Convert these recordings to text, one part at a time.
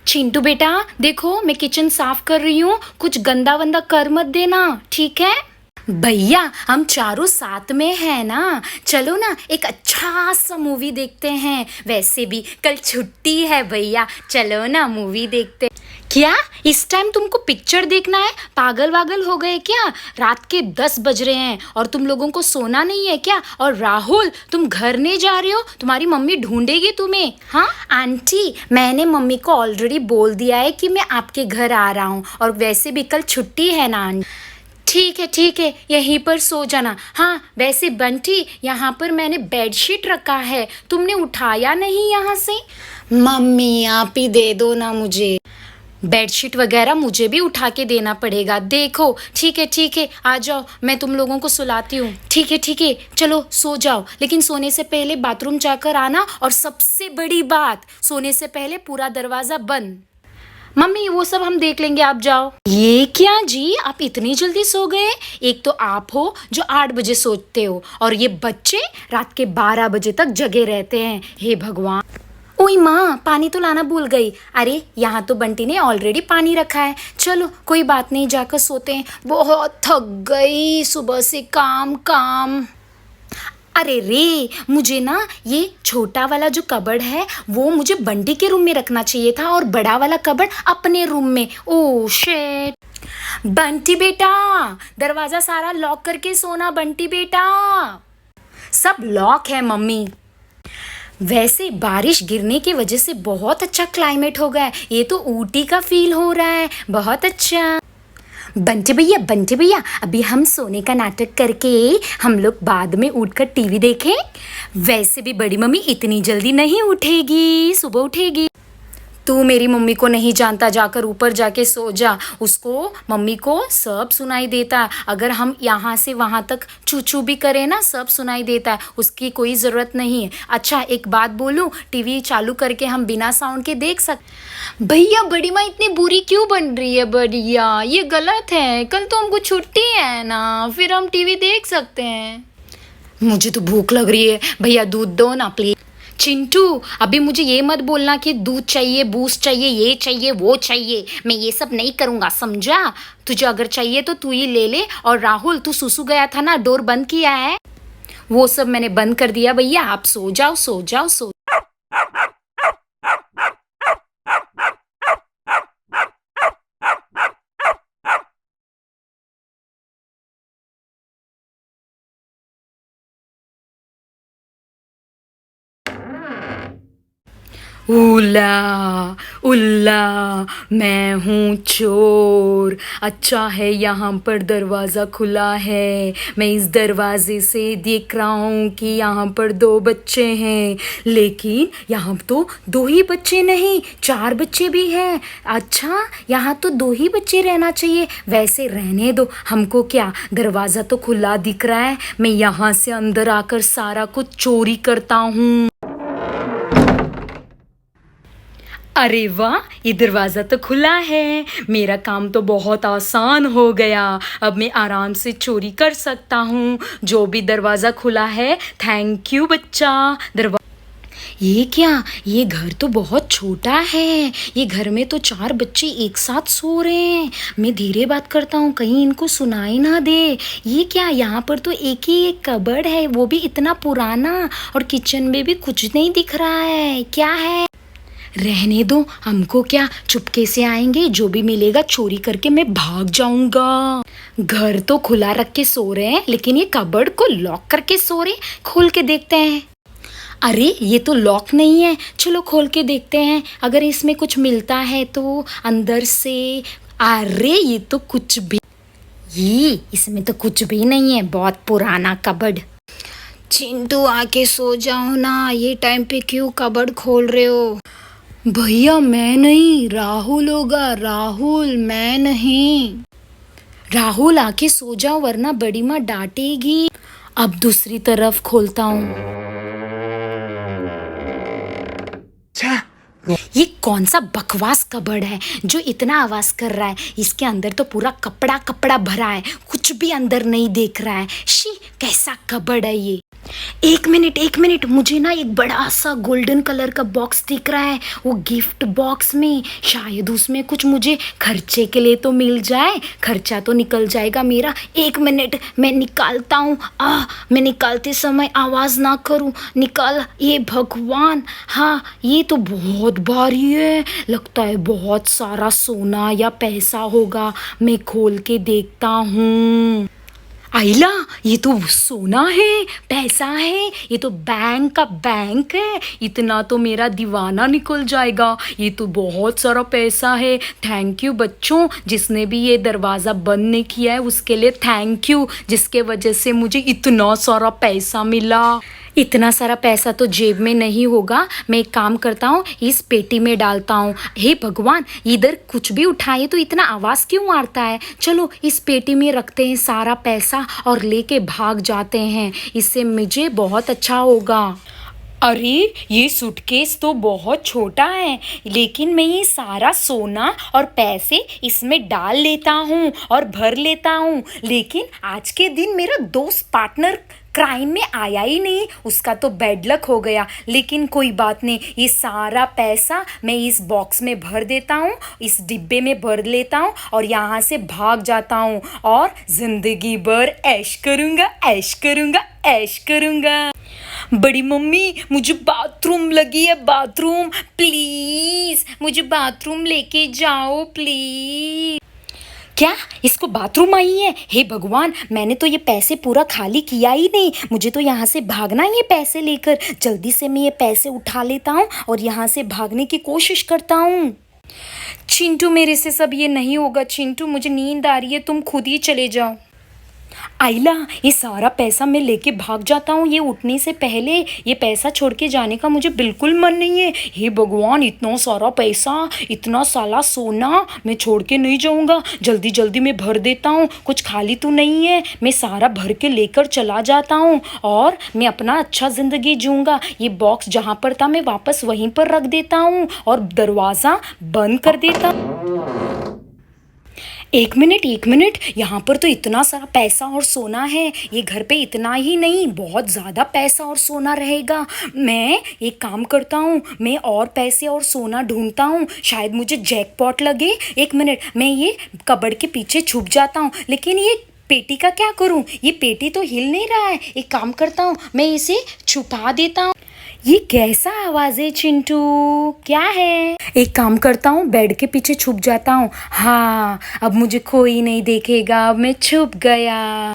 चिंटू बेटा, देखो मैं किचन साफ कर रही हूँ, कुछ गंदा वंदा कर मत देना, ठीक है? भैया हम चारों साथ में हैं ना, चलो ना एक अच्छा सा मूवी देखते हैं। वैसे भी कल छुट्टी है भैया, चलो ना मूवी देखते। क्या इस टाइम तुमको पिक्चर देखना है? पागल वागल हो गए क्या? रात के 10 बज रहे हैं और तुम लोगों को सोना नहीं है क्या? और राहुल, तुम घर नहीं जा रहे हो? तुम्हारी मम्मी ढूंढेगी तुम्हें। हाँ आंटी, मैंने मम्मी को ऑलरेडी बोल दिया है कि मैं आपके घर आ रहा हूँ, और वैसे भी कल छुट्टी है ना। ठीक है, यहीं पर सो जाना। हाँ वैसे बंटी, यहाँ पर मैंने बेडशीट रखा है, तुमने उठाया नहीं यहाँ से? मम्मी आप ही दे दो ना मुझे। बेडशीट वगैरह मुझे भी उठा के देना पड़ेगा। देखो ठीक है, आ जाओ, मैं तुम लोगों को सुलाती हूँ। ठीक है, चलो सो जाओ, लेकिन सोने से पहले बाथरूम जाकर आना, और सबसे बड़ी बात, सोने से पहले पूरा दरवाज़ा बंद। मम्मी वो सब हम देख लेंगे, आप जाओ। ये क्या जी, आप इतनी जल्दी सो गए? एक तो आप हो जो 8 बजे सोते हो, और ये बच्चे रात के 12 बजे तक जगे रहते हैं। हे भगवान। ओई माँ, पानी तो लाना भूल गई। अरे यहाँ तो बंटी ने ऑलरेडी पानी रखा है। चलो कोई बात नहीं, जाकर सोते हैं, बहुत थक गई सुबह से काम। अरे रे, मुझे ना ये छोटा वाला जो कबर्ड है वो मुझे बंटी के रूम में रखना चाहिए था, और बड़ा वाला कबर्ड अपने रूम में। Oh shit. बंटी बेटा, दरवाजा सारा लॉक करके सोना। बंटी बेटा, सब लॉक है मम्मी। वैसे बारिश गिरने की वजह से बहुत अच्छा क्लाइमेट हो गया है, ये तो ऊटी का फील हो रहा है, बहुत अच्छा। बंटी भैया, अभी हम सोने का नाटक करके हम लोग बाद में उठकर टीवी देखें। वैसे भी बड़ी मम्मी इतनी जल्दी नहीं उठेगी, सुबह उठेगी। तू मेरी मम्मी को नहीं जानता, जाकर ऊपर जाके सो जा। उसको, मम्मी को सब सुनाई देता है। अगर हम यहाँ से वहाँ तक चू भी करें ना, सब सुनाई देता है, उसकी कोई ज़रूरत नहीं है। अच्छा एक बात बोलूँ, टीवी चालू करके हम बिना साउंड के देख सकते। भैया बड़ी माँ इतनी बुरी क्यों बन रही है? बढ़िया, ये गलत है। कल तो हमको छुट्टी है ना, फिर हम टीवी देख सकते हैं। मुझे तो भूख लग रही है, भैया दूध दो ना प्लीज। चिंटू, अभी मुझे ये मत बोलना कि दूध चाहिए, बूस्ट चाहिए, ये चाहिए, वो चाहिए। मैं ये सब नहीं करूँगा, समझा? तुझे अगर चाहिए तो तू ही ले ले। और राहुल, तू सुसु गया था ना, डोर बंद किया है? वो सब मैंने बंद कर दिया भैया, आप सो जाओ। उल्ला उल्ला, मैं हूँ चोर। अच्छा है यहाँ पर दरवाज़ा खुला है, मैं इस दरवाज़े से देख रहा हूँ कि यहाँ पर 2 बच्चे हैं, लेकिन यहाँ तो 2 ही बच्चे नहीं, 4 बच्चे भी हैं। अच्छा यहाँ तो 2 ही बच्चे रहना चाहिए। वैसे रहने दो, हमको क्या, दरवाज़ा तो खुला दिख रहा है, मैं यहाँ से अंदर आकर सारा कुछ चोरी करता हूँ। अरे वाह, ये दरवाज़ा तो खुला है, मेरा काम तो बहुत आसान हो गया। अब मैं आराम से चोरी कर सकता हूँ। जो भी दरवाज़ा खुला है, थैंक यू बच्चा। ये क्या, ये घर तो बहुत छोटा है, ये घर में तो 4 बच्चे एक साथ सो रहे हैं। मैं धीरे बात करता हूँ, कहीं इनको सुनाई ना दे। ये क्या, यहाँ पर तो एक ही एक कबर्ड है, वो भी इतना पुराना, और किचन में भी कुछ नहीं दिख रहा है। क्या है? रहने दो, हमको क्या, चुपके से आएंगे, जो भी मिलेगा चोरी करके मैं भाग जाऊंगा। घर तो खुला रख के सो रहे हैं, लेकिन ये कबर्ड को लॉक करके सो रहे। खोल के देखते हैं। अरे ये तो लॉक नहीं है, चलो खोल के देखते हैं, अगर इसमें कुछ मिलता है तो अंदर से। अरे ये तो कुछ भी, ये इसमें तो कुछ भी नहीं है, बहुत पुराना कबर्ड। चिंटू आके सो जाओ ना, ये टाइम पे क्यों कबर्ड खोल रहे हो? भैया मैं नहीं, राहुल होगा, राहुल, मैं नहीं। राहुल आके सो जाओ, वरना बड़ी माँ डांटेगी। अब दूसरी तरफ खोलता हूँ। ये कौन सा बकवास कबर्ड है जो इतना आवाज कर रहा है? इसके अंदर तो पूरा कपड़ा भरा है, कुछ भी अंदर नहीं देख रहा है। शी, कैसा कबर्ड है ये? एक मिनट, मुझे ना एक बड़ा सा गोल्डन कलर का बॉक्स दिख रहा है, वो गिफ्ट बॉक्स में। शायद उसमें कुछ मुझे खर्चे के लिए तो मिल जाए, खर्चा तो निकल जाएगा मेरा। एक मिनट, मैं निकालता हूँ। मैं निकालते समय आवाज़ ना करूँ, निकाल। ये भगवान, हाँ ये तो बहुत भारी है, लगता है बहुत सारा सोना या पैसा होगा। मैं खोल के देखता हूँ। आइला, ये तो सोना है, पैसा है, ये तो बैंक का बैंक है। इतना तो मेरा दीवाना निकल जाएगा। ये तो बहुत सारा पैसा है। थैंक यू बच्चों, जिसने भी ये दरवाज़ा बंद नहीं किया है उसके लिए थैंक यू, जिसके वजह से मुझे इतना सारा पैसा मिला। इतना सारा पैसा तो जेब में नहीं होगा। मैं एक काम करता हूँ, इस पेटी में डालता हूँ। हे भगवान, इधर कुछ भी उठाए तो इतना आवाज़ क्यों मारता है। चलो इस पेटी में रखते हैं सारा पैसा और लेके भाग जाते हैं, इससे मुझे बहुत अच्छा होगा। अरे ये सूटकेस तो बहुत छोटा है, लेकिन मैं ये सारा सोना और पैसे इसमें डाल लेता हूँ और भर लेता हूँ। लेकिन आज के दिन मेरा दोस्त पार्टनर क्राइम में आया ही नहीं, उसका तो बैड लक हो गया। लेकिन कोई बात नहीं, ये सारा पैसा मैं इस बॉक्स में भर देता हूँ, इस डिब्बे में भर लेता हूँ और यहाँ से भाग जाता हूँ और ज़िंदगी भर ऐश करूँगा, ऐश करूँगा, ऐश करूँगा। बड़ी मम्मी, मुझे बाथरूम लगी है, बाथरूम प्लीज़, मुझे बाथरूम लेके जाओ प्लीज़। क्या इसको बाथरूम आई है? हे भगवान, मैंने तो ये पैसे पूरा खाली किया ही नहीं। मुझे तो यहाँ से भागना है ये पैसे लेकर। जल्दी से मैं ये पैसे उठा लेता हूँ और यहाँ से भागने की कोशिश करता हूँ। चिंटू, मेरे से सब ये नहीं होगा। चिंटू, मुझे नींद आ रही है, तुम खुद ही चले जाओ। आइला, ये सारा पैसा मैं लेके भाग जाता हूँ। ये उठने से पहले ये पैसा छोड़ के जाने का मुझे बिल्कुल मन नहीं है। हे भगवान, इतना सारा पैसा, इतना सारा सोना मैं छोड़ के नहीं जाऊँगा। जल्दी जल्दी मैं भर देता हूँ, कुछ खाली तो नहीं है। मैं सारा भर के लेकर चला जाता हूँ और मैं अपना अच्छा ज़िंदगी जीऊँगा। ये बॉक्स जहाँ पर था मैं वापस वहीं पर रख देता हूँ और दरवाज़ा बंद कर देता हूँ। एक मिनट, यहाँ पर तो इतना सारा पैसा और सोना है। ये घर पे इतना ही नहीं, बहुत ज़्यादा पैसा और सोना रहेगा। मैं एक काम करता हूँ, मैं और पैसे और सोना ढूंढता हूँ, शायद मुझे जैकपॉट लगे। एक मिनट, मैं ये कबर्ड के पीछे छुप जाता हूँ। लेकिन ये पेटी का क्या करूँ? ये पेटी तो हिल नहीं रहा है। एक काम करता हूँ, मैं इसे छुपा देता हूँ। ये कैसा आवाज़ है चिंटू? क्या है? एक काम करता हूँ, बेड के पीछे छुप जाता हूँ। हाँ, अब मुझे कोई नहीं देखेगा, अब मैं छुप गया।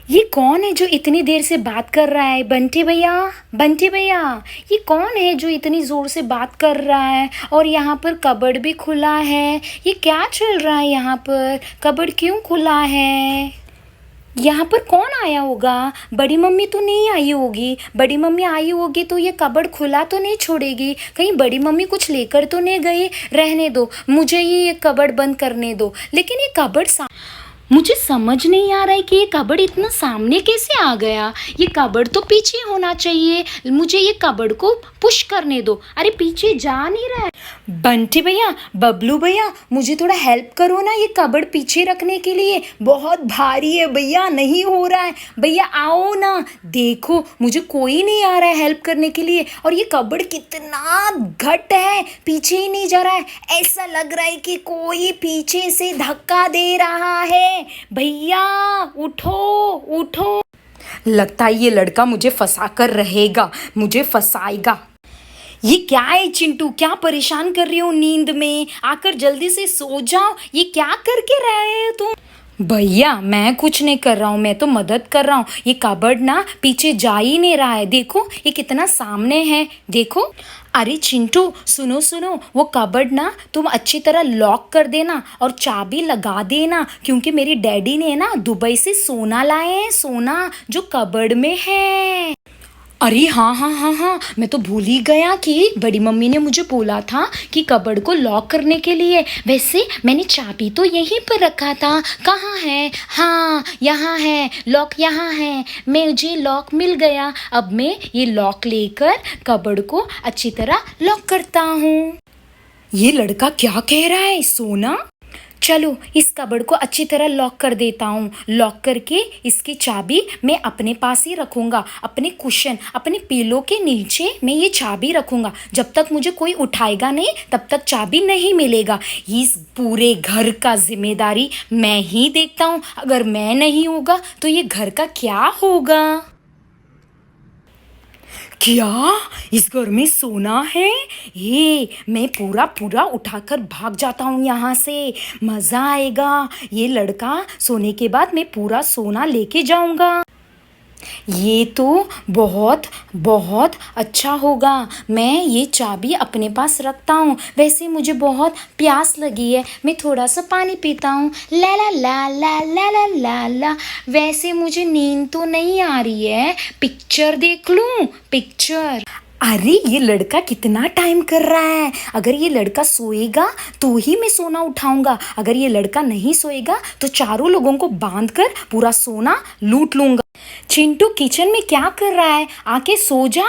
ये कौन है जो इतनी देर से बात कर रहा है? बंटी भैया, बंटी भैया, ये कौन है जो इतनी ज़ोर से बात कर रहा है? और यहाँ पर कबर्ड भी खुला है। ये क्या चल रहा है यहाँ पर? कबर्ड क्यों खुला है? यहाँ पर कौन आया होगा? बड़ी मम्मी तो नहीं आई होगी। बड़ी मम्मी आई होगी तो ये कबर्ड खुला तो नहीं छोड़ेगी। कहीं बड़ी मम्मी कुछ लेकर तो नहीं गई? रहने दो, मुझे ये कबर्ड बंद करने दो। लेकिन ये कबर्ड मुझे समझ नहीं आ रहा है कि ये कबर्ड इतना सामने कैसे आ गया। ये कबर्ड तो पीछे होना चाहिए। मुझे ये कबर्ड को पुश करने दो। अरे पीछे जा नहीं रहा है। बंटी भैया, बबलू भैया, मुझे थोड़ा हेल्प करो ना ये कबर्ड पीछे रखने के लिए। बहुत भारी है भैया, नहीं हो रहा है। भैया आओ ना, देखो मुझे कोई नहीं आ रहा है हेल्प करने के लिए। और ये कबर्ड कितना घट है, पीछे ही नहीं जा रहा है। ऐसा लग रहा है कि कोई पीछे से धक्का दे रहा है। भैया उठो, उठो। लगता है ये लड़का मुझे फंसा कर रहेगा, मुझे फंसाएगा। ये क्या है चिंटू, क्या परेशान कर रही हो नींद में? आकर जल्दी से सो जाओ। ये क्या करके रहे हो तुम? भैया मैं कुछ नहीं कर रहा हूँ, मैं तो मदद कर रहा हूँ। ये कबर्ड ना पीछे जा ही नहीं रहा है। देखो ये कितना सामने है, देखो। अरे चिंटू सुनो सुनो, वो कबर्ड ना तुम अच्छी तरह लॉक कर देना और चाबी लगा देना, क्योंकि मेरी डैडी ने ना दुबई से सोना लाए हैं, सोना जो कबर्ड में है। अरे हाँ हाँ हाँ हाँ, मैं तो भूल ही गया कि बड़ी मम्मी ने मुझे बोला था कि कबर्ड को लॉक करने के लिए। वैसे मैंने चाबी तो यहीं पर रखा था। कहाँ है? हाँ यहाँ है, लॉक यहाँ है। मुझे लॉक मिल गया। अब मैं ये लॉक लेकर कबर्ड को अच्छी तरह लॉक करता हूँ। ये लड़का क्या कह रहा है? सोना? चलो इस कबर्ड को अच्छी तरह लॉक कर देता हूँ। लॉक करके इसकी चाबी मैं अपने पास ही रखूँगा, अपने कुशन, अपने पिलो के नीचे मैं ये चाबी रखूँगा। जब तक मुझे कोई उठाएगा नहीं तब तक चाबी नहीं मिलेगा। इस पूरे घर का जिम्मेदारी मैं ही देखता हूँ। अगर मैं नहीं होगा तो ये घर का क्या होगा? क्या इस घर में सोना है? ये मैं पूरा पूरा उठाकर भाग जाता हूँ यहाँ से। मज़ा आएगा। ये लड़का सोने के बाद मैं पूरा सोना लेके जाऊँगा। ये तो बहुत बहुत अच्छा होगा। मैं ये चाबी अपने पास रखता हूँ। वैसे मुझे बहुत प्यास लगी है, मैं थोड़ा सा पानी पीता हूँ। ला ला ला ला ला ला ला ला। वैसे मुझे नींद तो नहीं आ रही है, पिक्चर देख लूँ पिक्चर। अरे ये लड़का कितना टाइम कर रहा है। अगर ये लड़का सोएगा तो ही मैं सोना उठाऊंगा। अगर ये लड़का नहीं सोएगा तो चारों लोगों को बांध कर पूरा सोना लूट लूंगा। चिंटू किचन में क्या कर रहा है? आके सो जा।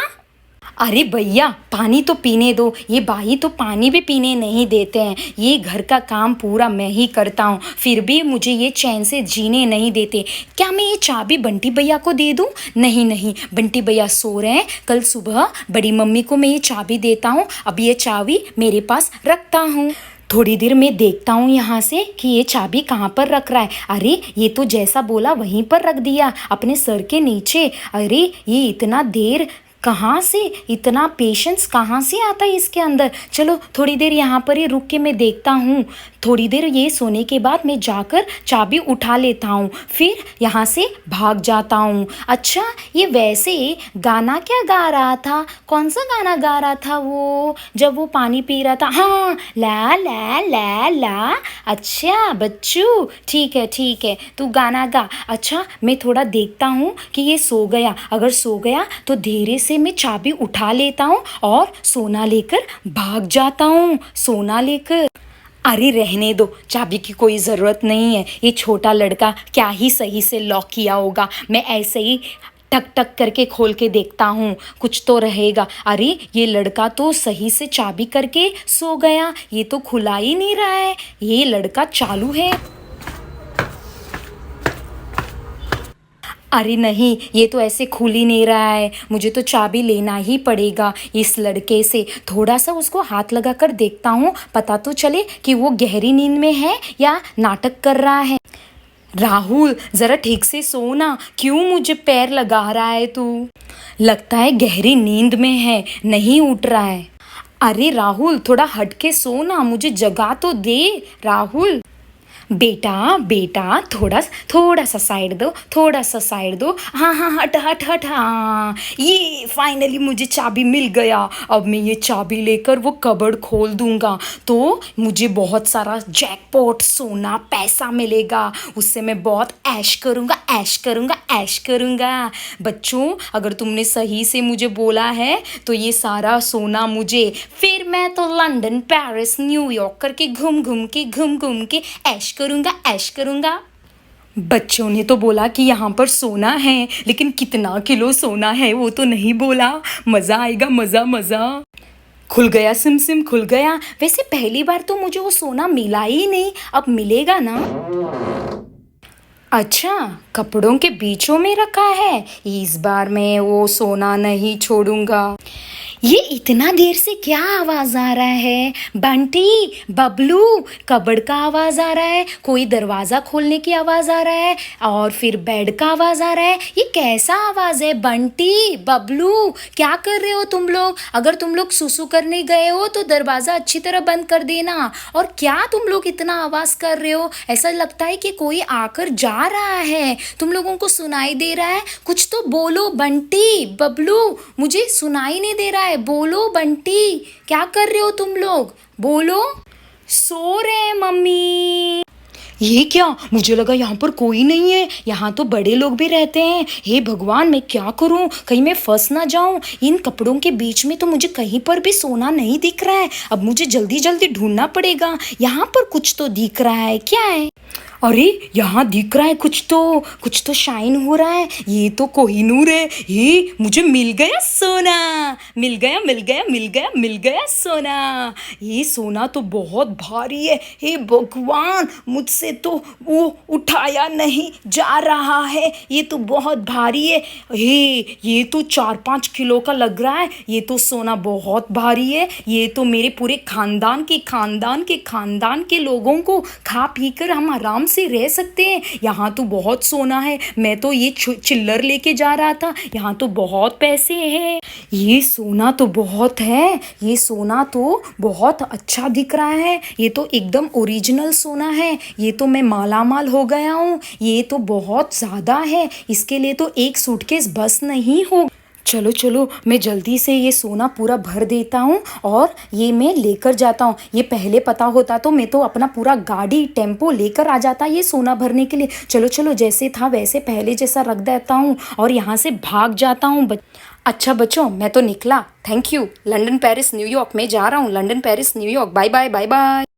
अरे भैया पानी तो पीने दो। ये भाई तो पानी भी पीने नहीं देते हैं। ये घर का काम पूरा मैं ही करता हूँ, फिर भी मुझे ये चैन से जीने नहीं देते। क्या मैं ये चाबी बंटी भैया को दे दूँ? नहीं नहीं, बंटी भैया सो रहे हैं। कल सुबह बड़ी मम्मी को मैं ये चाबी देता हूँ। अब ये चाबी मेरे पास रखता हूँ। थोड़ी देर में देखता हूँ यहाँ से कि ये चाबी कहाँ पर रख रहा है। अरे ये तो जैसा बोला वहीं पर रख दिया, अपने सर के नीचे। अरे ये इतना देर कहाँ से, इतना पेशेंस कहाँ से आता है इसके अंदर। चलो थोड़ी देर यहाँ पर ही रुक के मैं देखता हूँ। थोड़ी देर ये सोने के बाद मैं जाकर चाबी उठा लेता हूँ, फिर यहाँ से भाग जाता हूँ। अच्छा ये वैसे गाना क्या गा रहा था? कौन सा गाना गा रहा था वो जब वो पानी पी रहा था? हाँ, ला ला ला ला। अच्छा बच्चू, ठीक है तू गाना गा। अच्छा मैं थोड़ा देखता हूँ कि ये सो गया। अगर सो गया तो धीरे से मैं चाबी उठा लेता हूँ और सोना लेकर भाग जाता हूँ। सोना लेकर। अरे रहने दो, चाबी की कोई ज़रूरत नहीं है। ये छोटा लड़का क्या ही सही से लॉक किया होगा। मैं ऐसे ही टक टक करके खोल के देखता हूँ, कुछ तो रहेगा। अरे ये लड़का तो सही से चाबी करके सो गया। ये तो खुला ही नहीं रहा है, ये लड़का चालू है। अरे नहीं, ये तो ऐसे खुल ही नहीं रहा है। मुझे तो चाबी लेना ही पड़ेगा इस लड़के से। थोड़ा सा उसको हाथ लगा कर देखता हूँ, पता तो चले कि वो गहरी नींद में है या नाटक कर रहा है। राहुल ज़रा ठीक से सो ना, क्यों मुझे पैर लगा रहा है तू? लगता है गहरी नींद में है, नहीं उठ रहा है। अरे राहुल थोड़ा हट के सो ना, मुझे जगा तो दे राहुल। बेटा बेटा थोड़ा सा साइड दो, थोड़ा सा साइड दो। हाँ हाँ हट हट हट। हाँ ये फाइनली मुझे चाबी मिल गया। अब मैं ये चाबी लेकर वो कबर्ड खोल दूंगा तो मुझे बहुत सारा जैकपॉट सोना पैसा मिलेगा। उससे मैं बहुत ऐश करूँगा ऐश करूँगा ऐश करूँगा। बच्चों अगर तुमने सही से मुझे बोला है तो ये सारा सोना मुझे, फिर मैं तो लंदन पेरिस न्यूयॉर्क करके घूम घूम के ऐश करूँगा। बच्चों ने तो बोला कि यहाँ पर सोना है, लेकिन कितना किलो सोना है वो तो नहीं बोला। मज़ा आएगा, मज़ा। खुल गया सिम सिम, खुल गया। वैसे पहली बार तो मुझे वो सोना मिला ही नहीं, अब मिलेगा ना? अच्छा कपड़ों के बीचों में रखा है। इस बार मैं वो सोना नहीं छोड़ूंगा। ये इतना देर से क्या आवाज़ आ रहा है? बंटी, बबलू, कबर्ड का आवाज़ आ रहा है, कोई दरवाज़ा खोलने की आवाज़ आ रहा है और फिर बेड का आवाज़ आ रहा है। ये कैसा आवाज़ है? बंटी, बबलू, क्या कर रहे हो तुम लोग? अगर तुम लोग सुसु करने गए हो तो दरवाज़ा अच्छी तरह बंद कर देना। और क्या तुम लोग इतना आवाज़ कर रहे हो? ऐसा लगता है कि कोई आकर जा रहा है। तुम लोगों को सुनाई दे रहा है? कुछ तो बोलो बंटी, बबलू, मुझे सुनाई नहीं दे रहा है। बोलो बंटी, क्या कर रहे हो तुम लोग? बोलो। सो रहे हैं मम्मी। ये क्या, मुझे लगा यहाँ पर कोई नहीं है। यहाँ तो बड़े लोग भी रहते हैं। हे भगवान मैं क्या करूँ, कहीं मैं फंस ना जाऊँ। इन कपड़ों के बीच में तो मुझे कहीं पर भी सोना नहीं दिख रहा है। अब मुझे जल्दी जल्दी ढूंढना पड़ेगा। यहाँ पर कुछ तो दिख रहा है, क्या है? अरे यहाँ दिख रहा है कुछ तो शाइन हो रहा है। ये तो कोहिनूर है। ये मुझे मिल गया सोना। मिल गया सोना। ये सोना तो बहुत भारी है। हे भगवान, मुझसे तो वो उठाया नहीं जा रहा है। ये तो बहुत भारी है। ये तो 4-5 किलो का लग रहा है। ये तो सोना बहुत भारी है। ये तो मेरे पूरे खानदान के लोगों को खा पी कर हम आराम से रह सकते हैं। यहाँ तो बहुत सोना है। मैं तो ये चिल्लर लेके जा रहा था। यहाँ तो बहुत पैसे हैं। ये सोना तो बहुत है। ये सोना तो बहुत अच्छा दिख रहा है। ये तो एकदम ओरिजिनल सोना है। ये तो मैं मालामाल हो गया हूँ। ये तो बहुत ज़्यादा है। इसके लिए तो एक सूटकेस बस नहीं हो। चलो चलो, मैं जल्दी से ये सोना पूरा भर देता हूँ और ये मैं लेकर जाता हूँ। ये पहले पता होता तो मैं तो अपना पूरा गाड़ी टेम्पो लेकर आ जाता ये सोना भरने के लिए। चलो चलो, जैसे था वैसे पहले जैसा रख देता हूँ और यहाँ से भाग जाता हूँ। अच्छा बच्चों, मैं तो निकला। Thank you. London Paris New York में जा रहा हूँ। London Paris New York. Bye bye bye bye.